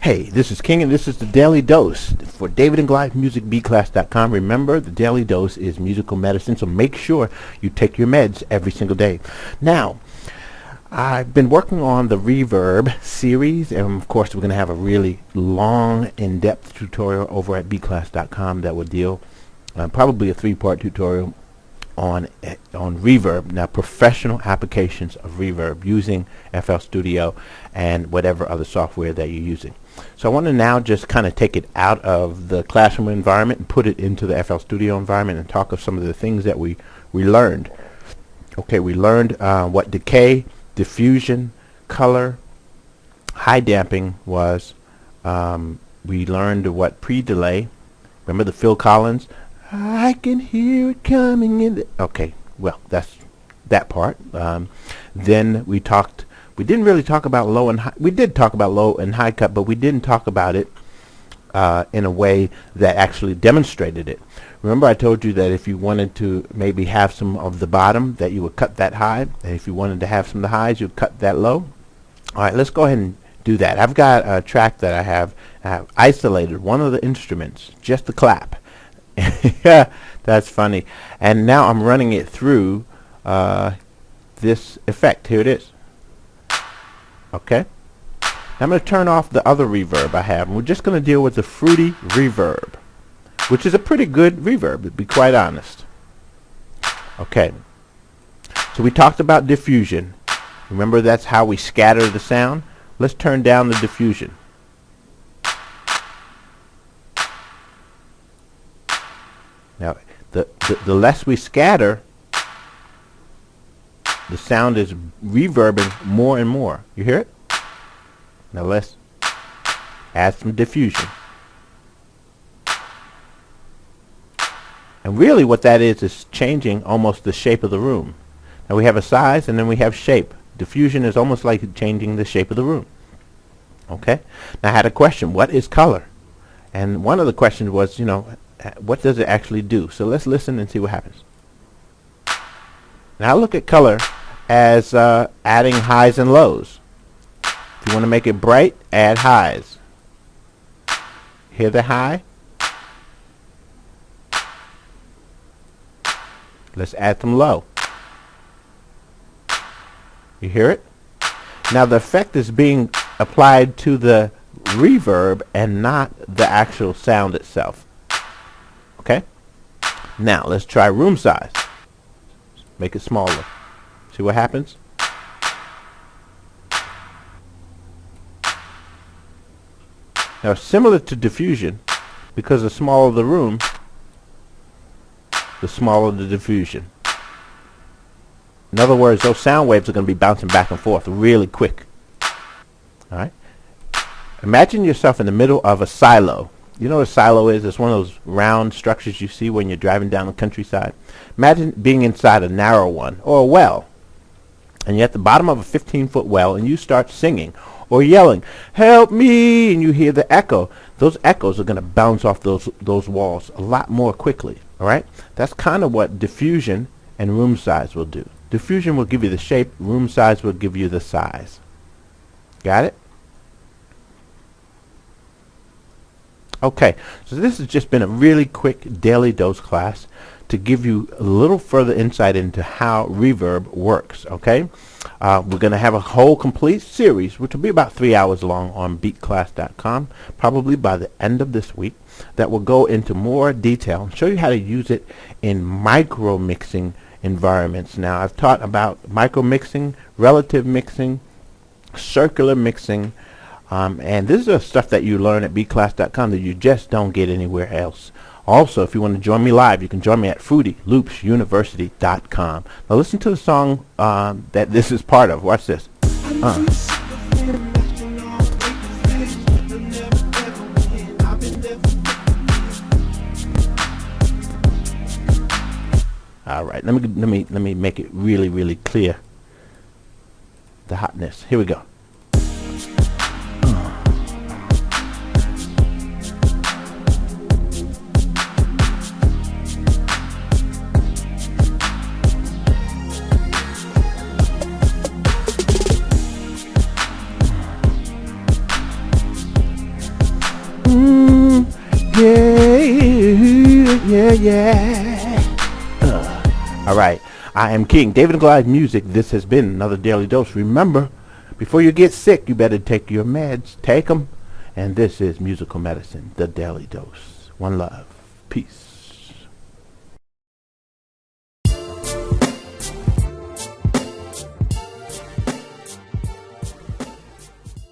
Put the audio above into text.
Hey, this is King, and this is the Daily Dose for David and Goliath Music, BEATCLASS.com. Remember, the Daily Dose is musical medicine, so make sure you take your meds every single day. Now, I've been working on the Reverb series, and of course we're going to have a really long, in-depth tutorial over at BEATCLASS.com that will deal, probably a 3-part tutorial on Reverb. Now, professional applications of Reverb using FL Studio and whatever other software that you're using. So I want to now just kind of take it out of the classroom environment and put it into the FL Studio environment and talk of some of the things that we learned. Okay, we learned what decay, diffusion, color, high damping was. We learned what pre-delay. Remember the Phil Collins? I can hear it coming in. Okay, well, that's that part. Then we talked. We didn't really talk about low and high. We did talk about low and high cut, but we didn't talk about it in a way that actually demonstrated it. Remember, I told you that if you wanted to maybe have some of the bottom, that you would cut that high, and if you wanted to have some of the highs, you'd cut that low. All right, let's go ahead and do that. I've got a track that I have isolated one of the instruments, just the clap. Yeah, that's funny. And now I'm running it through this effect. Here it is. Okay. Now I'm going to turn off the other reverb I have. And we're just going to deal with the fruity reverb, which is a pretty good reverb, to be quite honest. Okay. So we talked about diffusion. Remember, that's how we scatter the sound. Let's turn down the diffusion. Now, the less we scatter, the sound is reverbing more and more. You hear it? Now let's add some diffusion. And really what that is changing almost the shape of the room. Now we have a size and then we have shape. Diffusion is almost like changing the shape of the room. Okay? Now I had a question. What is color? And one of the questions was, what does it actually do? So let's listen and see what happens. Now look at color as adding highs and lows. If you want to make it bright, add highs. Hear the high? Let's add some low. You hear it? Now the effect is being applied to the reverb and not the actual sound itself. Okay? Now let's try room size. Make it smaller. See what happens? Now, similar to diffusion, because the smaller the room, the smaller the diffusion. In other words, those sound waves are going to be bouncing back and forth really quick. All right? Imagine yourself in the middle of a silo. You know what a silo is? It's one of those round structures you see when you're driving down the countryside. Imagine being inside a narrow one, or a well, and you're at the bottom of a 15-foot well, and you start singing or yelling, "Help me!" and you hear the echo. Those echoes are going to bounce off those walls a lot more quickly. All right? That's kind of what diffusion and room size will do. Diffusion will give you the shape. Room size will give you the size. Got it? Okay, so this has just been a really quick daily dose class to give you a little further insight into how reverb works. Okay, we're going to have a whole complete series, which will be about 3 hours long, on BEATCLASS.com, probably by the end of this week, that will go into more detail and show you how to use it in micro mixing environments. Now, I've taught about micro mixing, relative mixing, circular mixing. And this is stuff that you learn at BEATCLASS.com that you just don't get anywhere else. Also, if you want to join me live, you can join me at FruityLoopsUniversity.com. Now listen to the song that this is part of. Watch this. All right, let me make it really, really clear. The hotness. Here we go. Yeah, yeah. All right. I am King. David and Goliath Music. This has been another Daily Dose. Remember, before you get sick, you better take your meds. Take them. And this is Musical Medicine, the Daily Dose. One love. Peace.